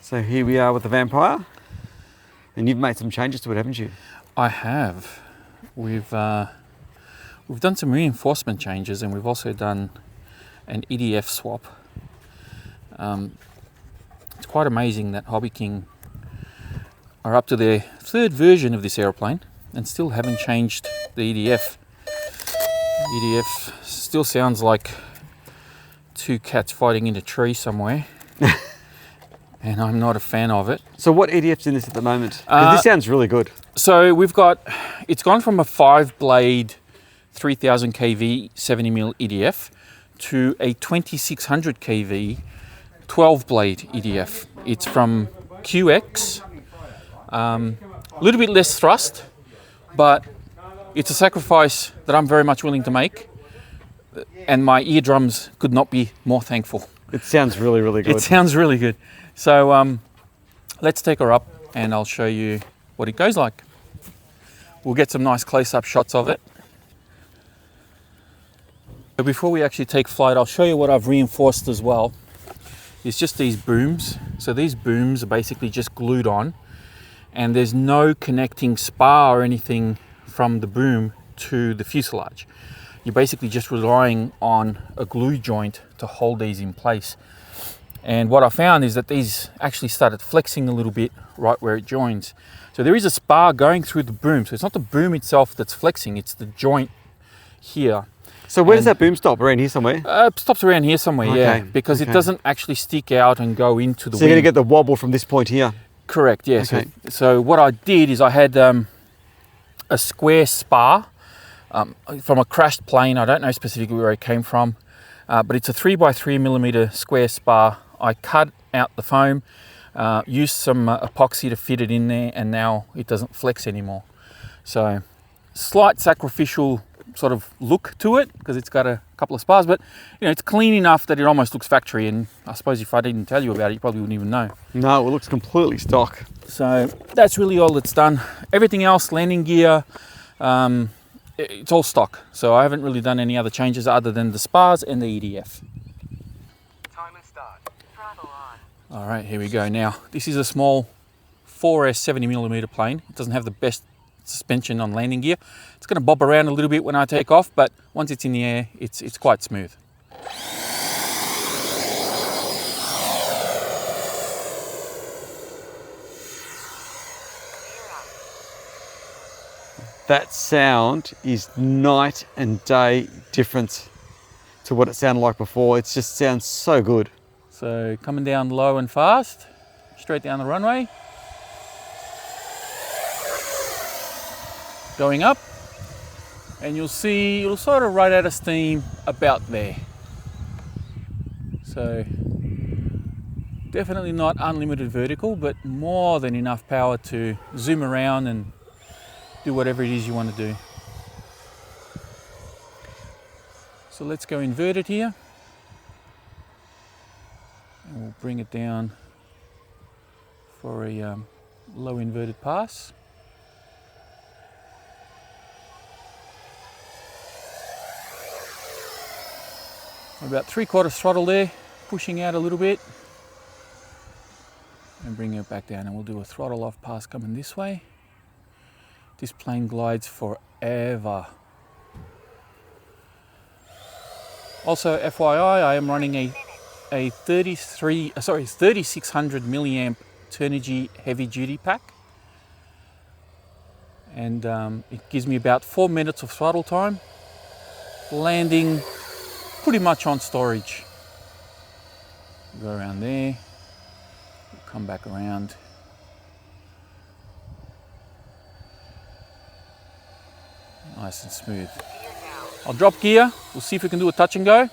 So here we are with the Vampire, and you've made some changes to it, haven't you? I have. We've done some reinforcement changes, and we've also done an EDF swap. It's quite amazing that Hobby King are up to their third version of this aeroplane and still haven't changed the EDF. EDF still sounds like two cats fighting in a tree somewhere. And I'm not a fan of it. So what EDF's in this at the moment? 'Cause this sounds really good. So it's gone from a 5-blade 3000 kV 70mm EDF to a 2600 kV 12-blade EDF. It's from QX, a little bit less thrust, but it's a sacrifice that I'm very much willing to make, and my eardrums could not be more thankful. It sounds really, really good. It sounds really good. So let's take her up and I'll show you what it goes like. We'll get some nice close-up shots of it. But before we actually take flight, I'll show you what I've reinforced as well. It's just these booms. So these booms are basically just glued on, and there's no connecting spar or anything from the boom to the fuselage. You're basically just relying on a glue joint to hold these in place. And what I found is that these actually started flexing a little bit right where it joins. So there is a spar going through the boom. So it's not the boom itself that's flexing, it's the joint here. So where does that boom stop? Around here somewhere? It stops around here somewhere, Okay, yeah. Because it doesn't actually stick out and go into the So you're going wing. to get the wobble from this point here? Correct, yeah. Okay. So what I did is I had a square spar from a crashed plane. I don't know specifically where it came from, but it's a 3x3mm square spar. I cut out the foam, used some epoxy to fit it in there, and now it doesn't flex anymore. So slight sacrificial sort of look to it because it's got a couple of spars, but you know, it's clean enough that it almost looks factory, and I suppose if I didn't tell you about it, you probably wouldn't even know. No, it looks completely stock. So that's really all it's done. Everything else, landing gear, it's all stock. So I haven't really done any other changes other than the spars and the EDF. Time and start. Throttle on. All right, here we go. Now, this is a small 4S 70mm plane. It doesn't have the best suspension on landing gear. It's going to bob around a little bit when I take off, but once it's in the air, it's quite smooth. That sound is night and day difference to what it sounded like before. It just sounds so good. So coming down low and fast, straight down the runway. Going up, and you'll see it'll sort of run out of steam about there. So definitely not unlimited vertical, but more than enough power to zoom around and do whatever it is you want to do. So let's go inverted here, and we'll bring it down for a low inverted pass. About 3/4 throttle there, pushing out a little bit, and bring it back down, and we'll do a throttle off pass coming this way. This plane glides forever. Also, FYI, I am running a 3600 milliamp Turnigy heavy duty pack, and it gives me about 4 minutes of throttle time, landing pretty much on storage. Go around there, come back around. Nice and smooth. I'll drop gear, we'll see if we can do a touch and go.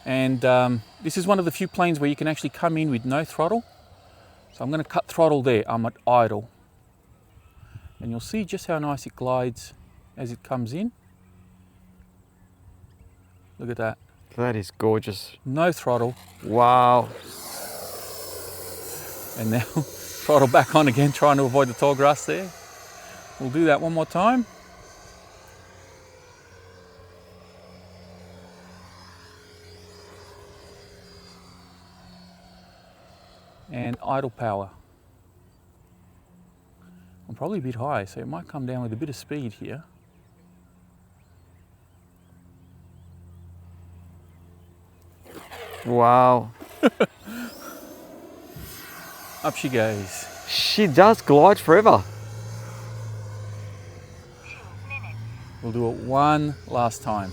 And this is one of the few planes where you can actually come in with no throttle. So I'm going to cut throttle there, I'm at idle. And you'll see just how nice it glides as it comes in. Look at that. That is gorgeous. No throttle. Wow. And now throttle back on again, trying to avoid the tall grass there. We'll do that one more time. and idle power. I'm probably a bit high, so it might come down with a bit of speed here. Wow. Up she goes. She does glide forever. 2 minutes. We'll do it one last time.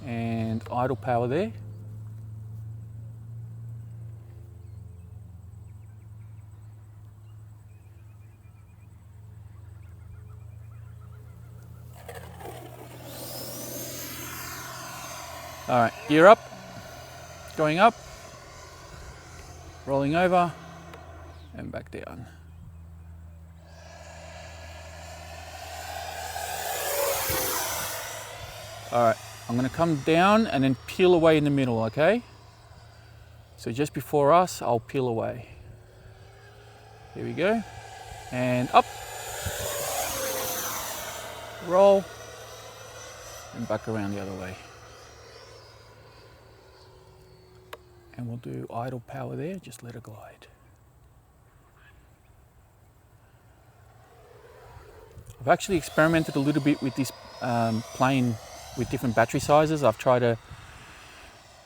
And idle power there. All right, gear up, going up, rolling over, and back down. All right, I'm gonna come down and then peel away in the middle, okay? So just before us, I'll peel away. Here we go, and up, roll, and back around the other way. And we'll do idle power there, just let her glide. I've actually experimented a little bit with this plane with different battery sizes. I've tried a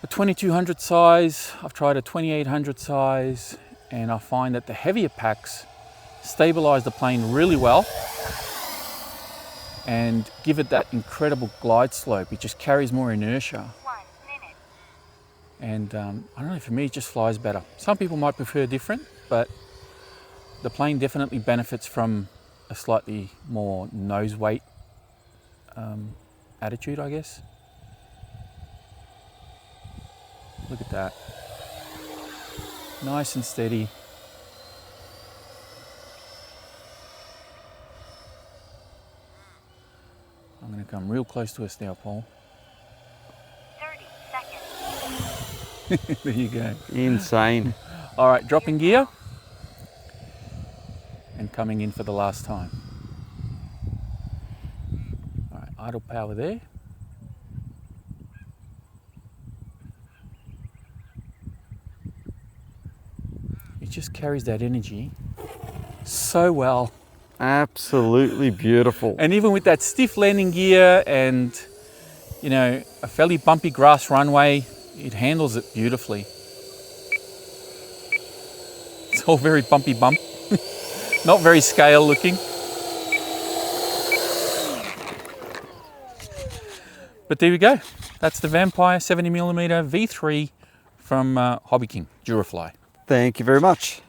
2200 size, I've tried a 2800 size, and I find that the heavier packs stabilize the plane really well and give it that incredible glide slope. It just carries more inertia. 1 minute. And I don't know, for me it just flies better. Some people might prefer different, but the plane definitely benefits from a slightly more nose weight attitude, I guess. Look at that. Nice and steady. I'm going to come real close to us now, Paul. 30 seconds. There you go. Insane. All right, dropping gear and coming in for the last time. All right, idle power there. It just carries that energy so well. Absolutely beautiful. And even with that stiff landing gear and, you know, a fairly bumpy grass runway, it handles it beautifully. It's all very bumpy bump. Not very scale looking. But there we go. That's the Vampire 70mm V3 from Hobby King, Durafly. Thank you very much.